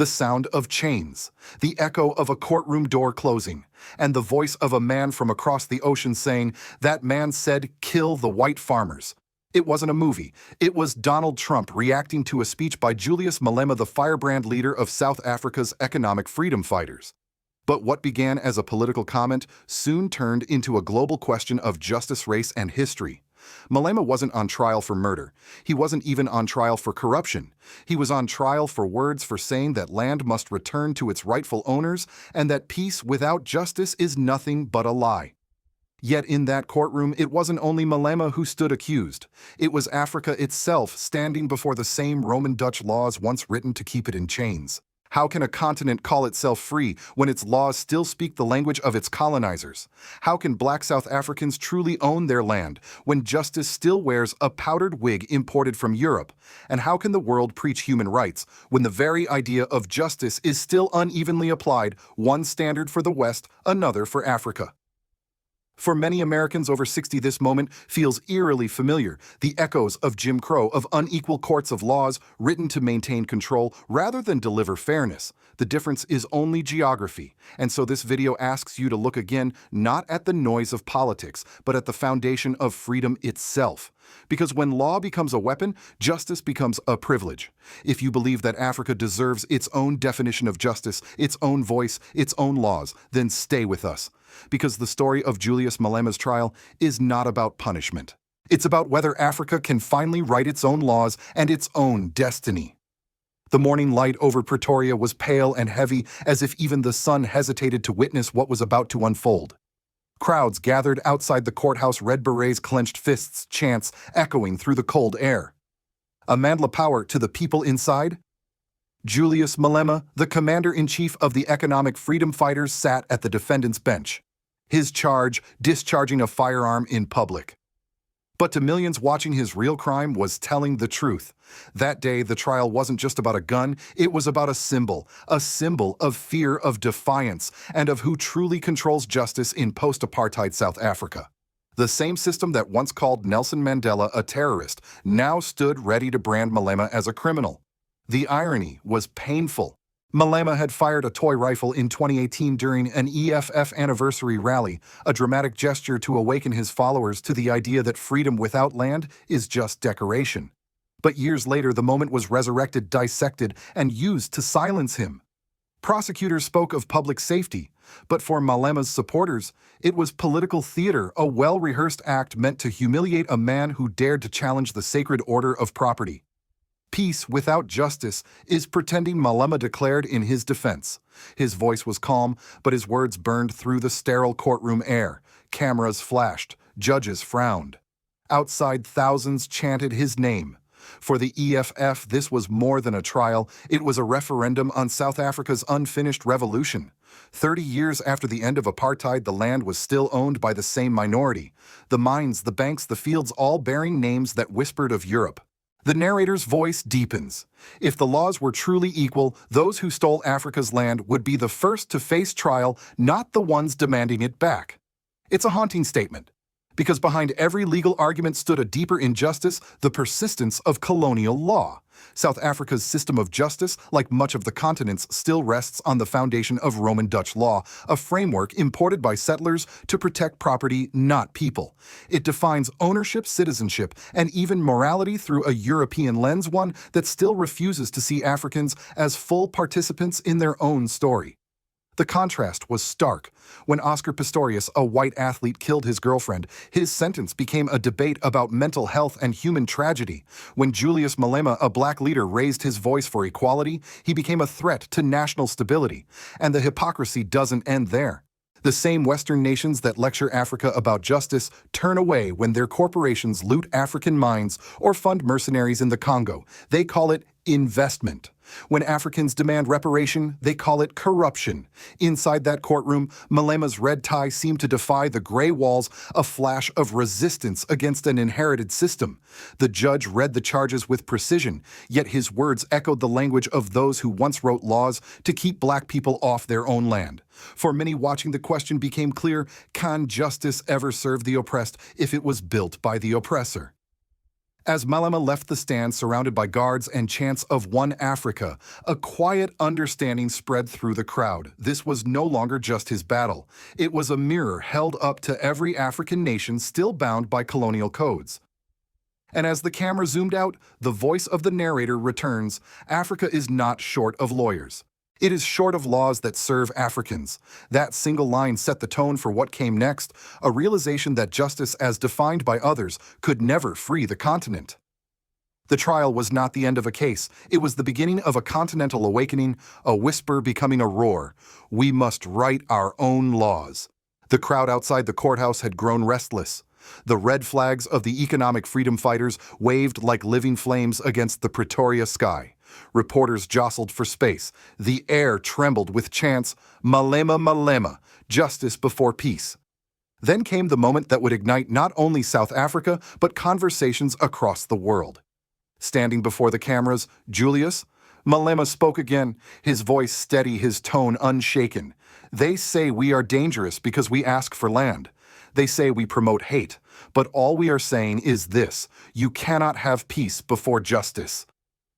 the sound of chains, the echo of a courtroom door closing, and the voice of a man from across the ocean saying, "That man said, kill the white farmers." It wasn't a movie. It was Donald Trump reacting to a speech by Julius Malema, the firebrand leader of South Africa's economic freedom fighters. But what began as a political comment soon turned into a global question of justice, race, and history. Malema wasn't on trial for murder. He wasn't even on trial for corruption. He was on trial for words, for saying that land must return to its rightful owners and that peace without justice is nothing but a lie. Yet in that courtroom, it wasn't only Malema who stood accused. It was Africa itself standing before the same Roman Dutch laws once written to keep it in chains. How can a continent call itself free when its laws still speak the language of its colonizers? How can black South Africans truly own their land when justice still wears a powdered wig imported from Europe? And how can the world preach human rights when the very idea of justice is still unevenly applied, one standard for the West, another for Africa? For many Americans over 60, this moment feels eerily familiar. The echoes of Jim Crow, of unequal courts of laws written to maintain control rather than deliver fairness. The difference is only geography. And so this video asks you to look again, not at the noise of politics, but at the foundation of freedom itself. Because when law becomes a weapon, justice becomes a privilege. If you believe that Africa deserves its own definition of justice, its own voice, its own laws, then stay with us. Because the story of Julius Malema's trial is not about punishment. It's about whether Africa can finally write its own laws and its own destiny. The morning light over Pretoria was pale and heavy, as if even the sun hesitated to witness what was about to unfold. Crowds gathered outside the courthouse, red berets, clenched fists, chants echoing through the cold air. Amandla Power to the people inside? Julius Malema, the commander-in-chief of the economic freedom fighters, sat at the defendant's bench. His charge, discharging a firearm in public. But to millions watching, his real crime was telling the truth. That day, the trial wasn't just about a gun, it was about a symbol of fear, of defiance, and of who truly controls justice in post-apartheid South Africa. The same system that once called Nelson Mandela a terrorist now stood ready to brand Malema as a criminal. The irony was painful. Malema had fired a toy rifle in 2018 during an EFF anniversary rally, a dramatic gesture to awaken his followers to the idea that freedom without land is just decoration. But years later, the moment was resurrected, dissected, and used to silence him. Prosecutors spoke of public safety, but for Malema's supporters, it was political theater, a well-rehearsed act meant to humiliate a man who dared to challenge the sacred order of property. Peace without justice is pretending, Malema declared in his defense. His voice was calm, but his words burned through the sterile courtroom air. Cameras flashed, judges frowned. Outside, thousands chanted his name. For the EFF, this was more than a trial. It was a referendum on South Africa's unfinished revolution. 30 years after the end of apartheid, the land was still owned by the same minority. The mines, the banks, the fields, all bearing names that whispered of Europe. The narrator's voice deepens. If the laws were truly equal, those who stole Africa's land would be the first to face trial, not the ones demanding it back. It's a haunting statement, because behind every legal argument stood a deeper injustice, the persistence of colonial law. South Africa's system of justice, like much of the continent's, still rests on the foundation of Roman Dutch law, a framework imported by settlers to protect property, not people. It defines ownership, citizenship, and even morality through a European lens, one that still refuses to see Africans as full participants in their own story. The contrast was stark. When Oscar Pistorius, a white athlete, killed his girlfriend, his sentence became a debate about mental health and human tragedy. When Julius Malema, a black leader, raised his voice for equality, he became a threat to national stability. And the hypocrisy doesn't end there. The same Western nations that lecture Africa about justice turn away when their corporations loot African mines or fund mercenaries in the Congo. They call it investment. When Africans demand reparation, they call it corruption. Inside that courtroom, Malema's red tie seemed to defy the gray walls, a flash of resistance against an inherited system. The judge read the charges with precision, yet his words echoed the language of those who once wrote laws to keep black people off their own land. For many watching, the question became clear: can justice ever serve the oppressed if it was built by the oppressor? As Malema left the stand surrounded by guards and chants of One Africa, a quiet understanding spread through the crowd. This was no longer just his battle. It was a mirror held up to every African nation still bound by colonial codes. And as the camera zoomed out, the voice of the narrator returns. Africa is not short of lawyers. It is short of laws that serve Africans. That single line set the tone for what came next, a realization that justice as defined by others could never free the continent. The trial was not the end of a case. It was the beginning of a continental awakening, a whisper becoming a roar. We must write our own laws. The crowd outside the courthouse had grown restless. The red flags of the economic freedom fighters waved like living flames against the Pretoria sky. Reporters jostled for space. The air trembled with chants, Malema, Malema, justice before peace. Then came the moment that would ignite not only South Africa, but conversations across the world. Standing before the cameras, Julius Malema spoke again, his voice steady, his tone unshaken. They say we are dangerous because we ask for land. They say we promote hate. But all we are saying is this: you cannot have peace before justice.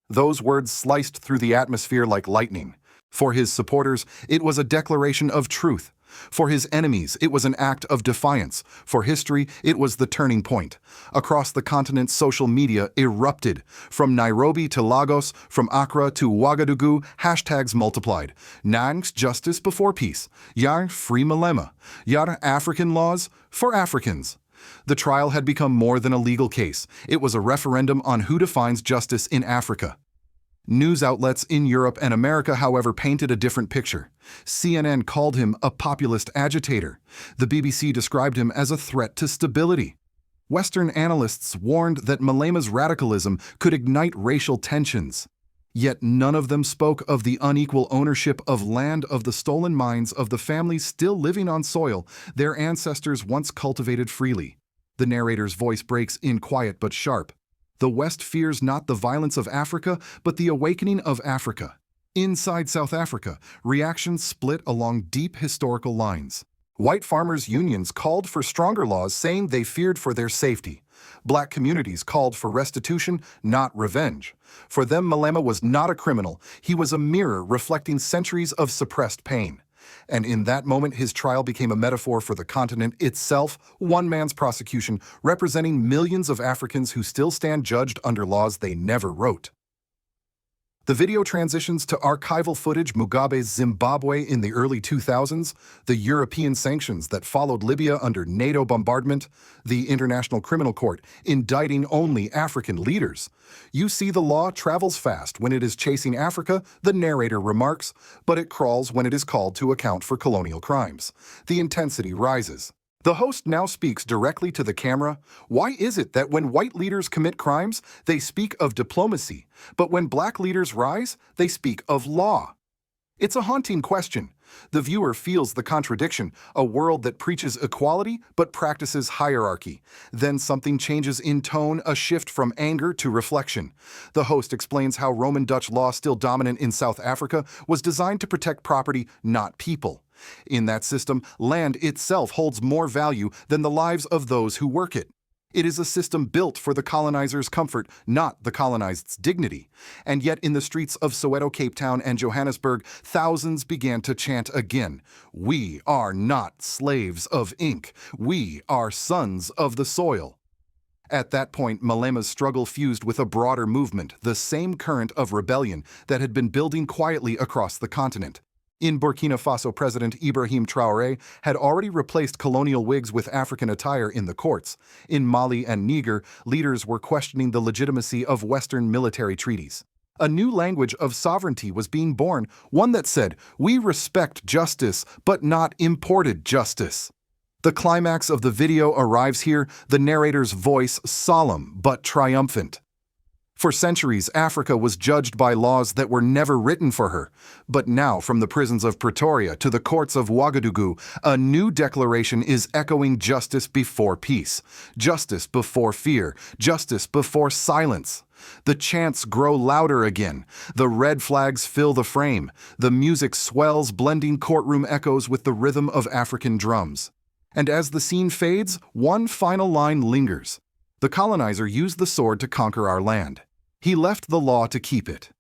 Those words sliced through the atmosphere like lightning. For his supporters, it was a declaration of truth. For his enemies, it was an act of defiance. For history, it was the turning point. Across the continent, social media erupted. From Nairobi to Lagos, from Accra to Ouagadougou, hashtags multiplied. Nang's justice before peace. Yar free Malema. Yar African laws for Africans. The trial had become more than a legal case. It was a referendum on who defines justice in Africa. News outlets in Europe and America, however, painted a different picture. CNN called him a populist agitator. The BBC described him as a threat to stability. Western analysts warned that Malema's radicalism could ignite racial tensions. Yet none of them spoke of the unequal ownership of land, of the stolen minds of the families still living on soil their ancestors once cultivated freely. The narrator's voice breaks in quiet but sharp. The West fears not the violence of Africa, but the awakening of Africa. Inside South Africa, reactions split along deep historical lines. White farmers' unions called for stronger laws, saying they feared for their safety. Black communities called for restitution, not revenge. For them, Malema was not a criminal. He was a mirror reflecting centuries of suppressed pain. And in that moment, his trial became a metaphor for the continent itself, one man's prosecution representing millions of Africans who still stand judged under laws they never wrote. The video transitions to archival footage Mugabe's Zimbabwe in the early 2000s, the European sanctions that followed Libya under NATO bombardment, the International Criminal Court indicting only African leaders. You see, the law travels fast when it is chasing Africa, the narrator remarks, but it crawls when it is called to account for colonial crimes. The intensity rises. The host now speaks directly to the camera. Why is it that when white leaders commit crimes, they speak of diplomacy, but when black leaders rise, they speak of law? It's a haunting question. The viewer feels the contradiction, a world that preaches equality but practices hierarchy. Then something changes in tone, a shift from anger to reflection. The host explains how Roman Dutch law, still dominant in South Africa, was designed to protect property, not people. In that system, land itself holds more value than the lives of those who work it. It is a system built for the colonizer's comfort, not the colonized's dignity. And yet in the streets of Soweto, Cape Town, and Johannesburg, thousands began to chant again, "We are not slaves of ink. We are sons of the soil." At that point, Malema's struggle fused with a broader movement, the same current of rebellion that had been building quietly across the continent. In Burkina Faso, President Ibrahim Traoré had already replaced colonial wigs with African attire in the courts. In Mali and Niger, leaders were questioning the legitimacy of Western military treaties. A new language of sovereignty was being born, one that said, "We respect justice, but not imported justice." The climax of the video arrives here, the narrator's voice solemn but triumphant. For centuries, Africa was judged by laws that were never written for her. But now, from the prisons of Pretoria to the courts of Ouagadougou, a new declaration is echoing justice before peace, justice before fear, justice before silence. The chants grow louder again. The red flags fill the frame. The music swells, blending courtroom echoes with the rhythm of African drums. And as the scene fades, one final line lingers. The colonizer used the sword to conquer our land. He left the law to keep it.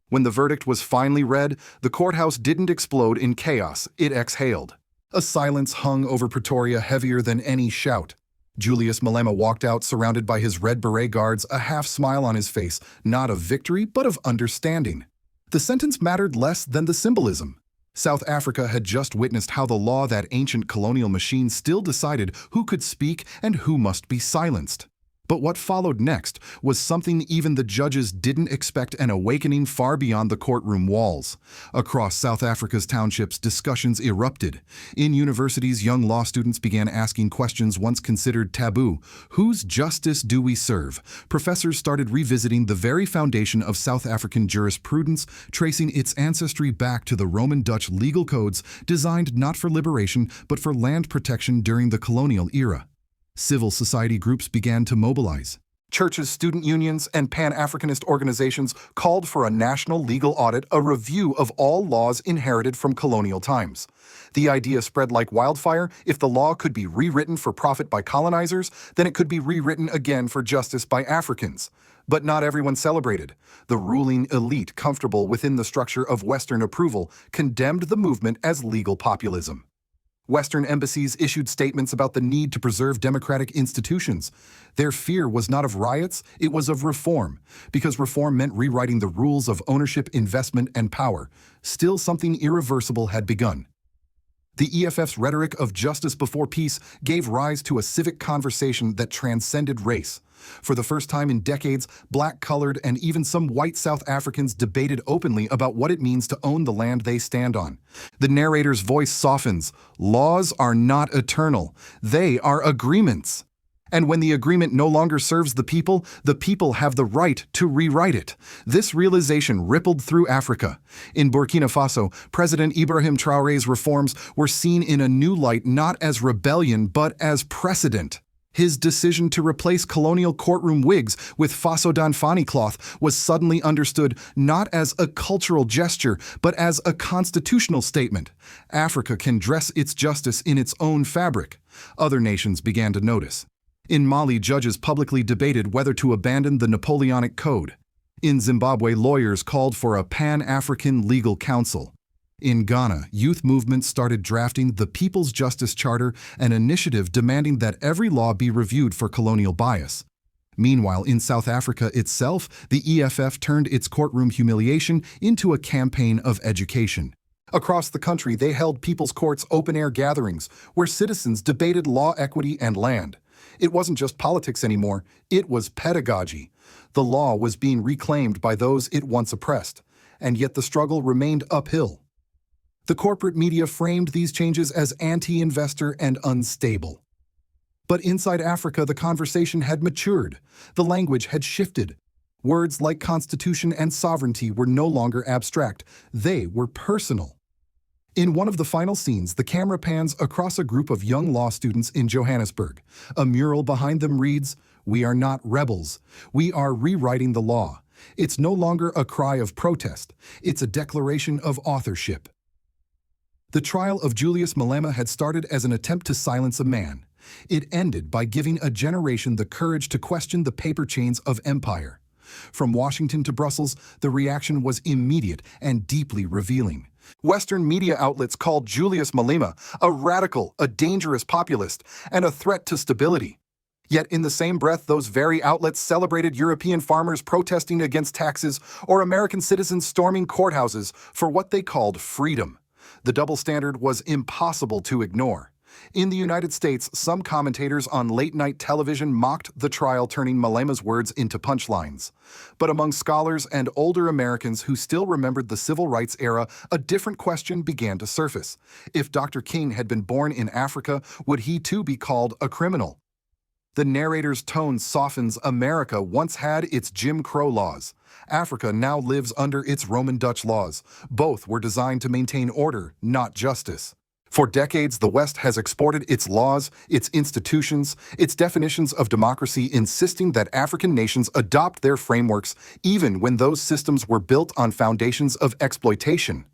When the verdict was finally read, the courthouse didn't explode in chaos, it exhaled. A silence hung over Pretoria heavier than any shout. Julius Malema walked out surrounded by his red beret guards, a half smile on his face, not of victory but of understanding. The sentence mattered less than the symbolism. South Africa had just witnessed how the law, that ancient colonial machine, still decided who could speak and who must be silenced. But what followed next was something even the judges didn't expect, an awakening far beyond the courtroom walls. Across South Africa's townships, discussions erupted. In universities, young law students began asking questions once considered taboo. Whose justice do we serve? Professors started revisiting the very foundation of South African jurisprudence, tracing its ancestry back to the Roman Dutch legal codes designed not for liberation but for land protection during the colonial era. Civil society groups began to mobilize. Churches, student unions, and Pan-Africanist organizations called for a national legal audit, a review of all laws inherited from colonial times. The idea spread like wildfire. If the law could be rewritten for profit by colonizers, then it could be rewritten again for justice by Africans. But not everyone celebrated. The ruling elite, comfortable within the structure of Western approval, condemned the movement as legal populism. Western embassies issued statements about the need to preserve democratic institutions. Their fear was not of riots, it was of reform, because reform meant rewriting the rules of ownership, investment, and power. Still, something irreversible had begun. The EFF's rhetoric of justice before peace gave rise to a civic conversation that transcended race. For the first time in decades, black-colored and even some white South Africans debated openly about what it means to own the land they stand on. The narrator's voice softens. Laws are not eternal. They are agreements. And when the agreement no longer serves the people have the right to rewrite it. This realization rippled through Africa. In Burkina Faso, President Ibrahim Traoré's reforms were seen in a new light, not as rebellion but as precedent. His decision to replace colonial courtroom wigs with Faso Danfani cloth was suddenly understood not as a cultural gesture, but as a constitutional statement. Africa can dress its justice in its own fabric. Other nations began to notice. In Mali, judges publicly debated whether to abandon the Napoleonic Code. In Zimbabwe, lawyers called for a Pan-African legal council. In Ghana, youth movements started drafting the People's Justice Charter, an initiative demanding that every law be reviewed for colonial bias. Meanwhile, in South Africa itself, the EFF turned its courtroom humiliation into a campaign of education. Across the country, they held people's courts, open-air gatherings, where citizens debated law, equity, and land. It wasn't just politics anymore, it was pedagogy. The law was being reclaimed by those it once oppressed, and yet the struggle remained uphill. The corporate media framed these changes as anti-investor and unstable. But inside Africa, the conversation had matured. The language had shifted. Words like constitution and sovereignty were no longer abstract. They were personal. In one of the final scenes, the camera pans across a group of young law students in Johannesburg. A mural behind them reads, "We are not rebels. We are rewriting the law." It's no longer a cry of protest. It's a declaration of authorship. The trial of Julius Malema had started as an attempt to silence a man. It ended by giving a generation the courage to question the paper chains of empire. From Washington to Brussels, the reaction was immediate and deeply revealing. Western media outlets called Julius Malema a radical, a dangerous populist, and a threat to stability. Yet in the same breath, those very outlets celebrated European farmers protesting against taxes or American citizens storming courthouses for what they called freedom. The double standard was impossible to ignore. In the United States, some commentators on late-night television mocked the trial, turning Malema's words into punchlines. But among scholars and older Americans who still remembered the civil rights era, a different question began to surface. If Dr. King had been born in Africa, would he too be called a criminal? The narrator's tone softens. America once had its Jim Crow laws. Africa now lives under its Roman Dutch laws. Both were designed to maintain order, not justice. For decades, the West has exported its laws, its institutions, its definitions of democracy, insisting that African nations adopt their frameworks even when those systems were built on foundations of exploitation.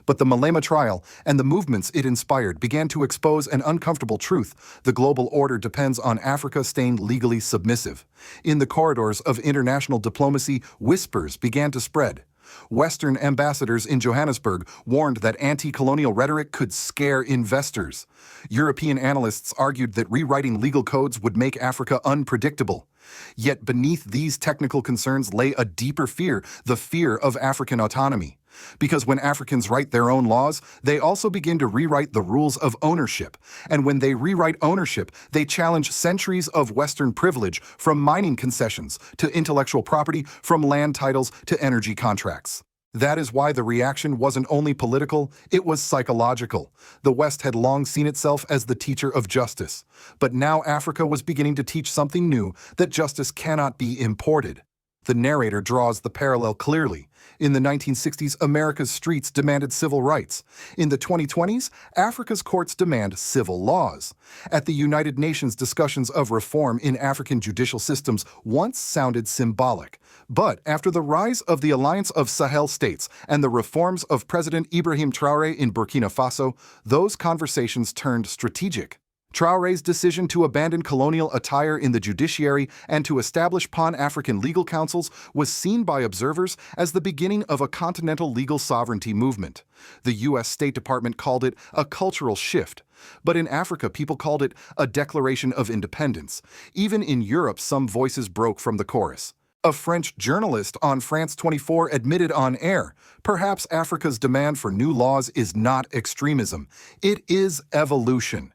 But the Malema trial and the movements it inspired began to expose an uncomfortable truth: the global order depends on Africa staying legally submissive. In the corridors of international diplomacy, whispers began to spread. Western ambassadors in Johannesburg warned that anti-colonial rhetoric could scare investors. European analysts argued that rewriting legal codes would make Africa unpredictable. Yet beneath these technical concerns lay a deeper fear, the fear of African autonomy. Because when Africans write their own laws, they also begin to rewrite the rules of ownership. And when they rewrite ownership, they challenge centuries of Western privilege, from mining concessions to intellectual property, from land titles to energy contracts. That is why the reaction wasn't only political, it was psychological. The West had long seen itself as the teacher of justice. But now Africa was beginning to teach something new: that justice cannot be imported. The narrator draws the parallel clearly. In the 1960s, America's streets demanded civil rights. In the 2020s, Africa's courts demand civil laws. At the United Nations, discussions of reform in African judicial systems once sounded symbolic. But after the rise of the Alliance of Sahel States and the reforms of President Ibrahim Traoré in Burkina Faso, those conversations turned strategic. Traoré's decision to abandon colonial attire in the judiciary and to establish Pan-African legal councils was seen by observers as the beginning of a continental legal sovereignty movement. The U.S. State Department called it a cultural shift. But in Africa, people called it a declaration of independence. Even in Europe, some voices broke from the chorus. A French journalist on France 24 admitted on air, "Perhaps Africa's demand for new laws is not extremism. It is evolution."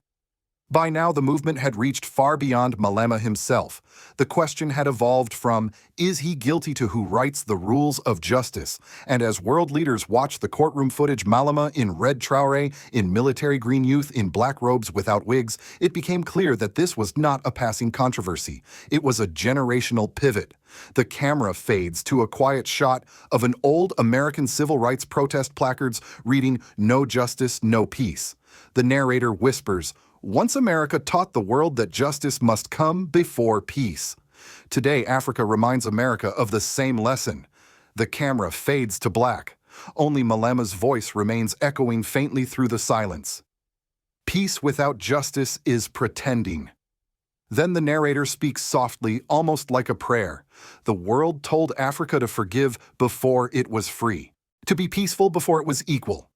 By now, the movement had reached far beyond Malema himself. The question had evolved from, is he guilty, to who writes the rules of justice? And as world leaders watched the courtroom footage, Malema in red, Traoré in military green, youth in black robes without wigs, it became clear that this was not a passing controversy. It was a generational pivot. The camera fades to a quiet shot of an old American civil rights protest placards reading, "No justice, no peace." The narrator whispers, "Once America taught the world that justice must come before peace." Today, Africa reminds America of the same lesson. The camera fades to black. Only Malema's voice remains echoing faintly through the silence. Peace without justice is pretending. Then the narrator speaks softly, almost like a prayer. The world told Africa to forgive before it was free, to be peaceful before it was equal.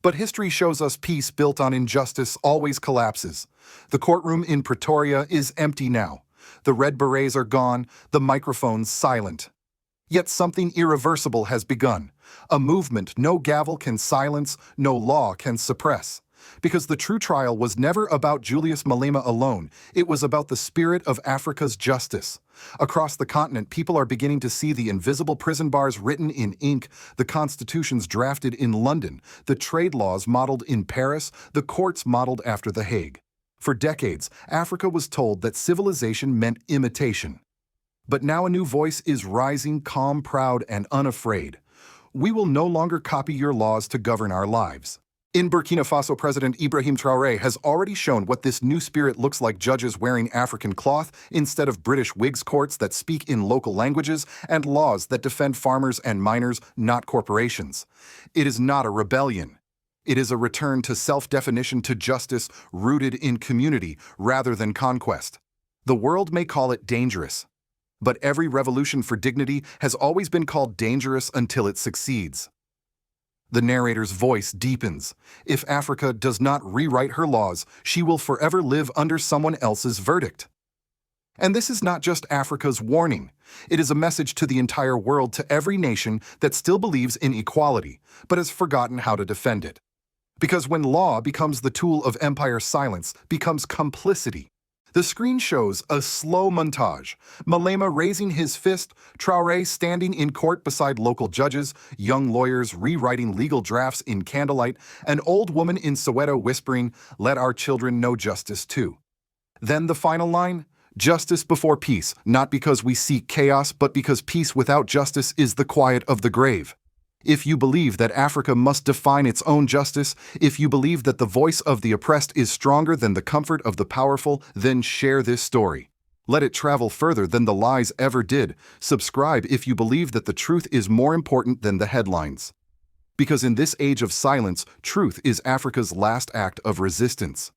But history shows us peace built on injustice always collapses. The courtroom in Pretoria is empty now. The red berets are gone, the microphones silent. Yet something irreversible has begun. A movement no gavel can silence, no law can suppress. Because the true trial was never about Julius Malema alone. It was about the spirit of Africa's justice. Across the continent, people are beginning to see the invisible prison bars written in ink, the constitutions drafted in London, the trade laws modeled in Paris, the courts modeled after The Hague. For decades, Africa was told that civilization meant imitation. But now a new voice is rising, calm, proud, and unafraid. We will no longer copy your laws to govern our lives. In Burkina Faso, President Ibrahim Traoré has already shown what this new spirit looks like: judges wearing African cloth instead of British wigs, courts that speak in local languages, and laws that defend farmers and miners, not corporations. It is not a rebellion. It is a return to self-definition, to justice rooted in community rather than conquest. The world may call it dangerous, but every revolution for dignity has always been called dangerous until it succeeds. The narrator's voice deepens. If Africa does not rewrite her laws, she will forever live under someone else's verdict. And this is not just Africa's warning. It is a message to the entire world, to every nation that still believes in equality, but has forgotten how to defend it. Because when law becomes the tool of empire, silence becomes complicity. The screen shows a slow montage: Malema raising his fist, Traoré standing in court beside local judges, young lawyers rewriting legal drafts in candlelight, an old woman in Soweto whispering, "Let our children know justice too." Then the final line: "Justice before peace, not because we seek chaos, but because peace without justice is the quiet of the grave." If you believe that Africa must define its own justice, if you believe that the voice of the oppressed is stronger than the comfort of the powerful, then share this story. Let it travel further than the lies ever did. Subscribe if you believe that the truth is more important than the headlines. Because in this age of silence, truth is Africa's last act of resistance.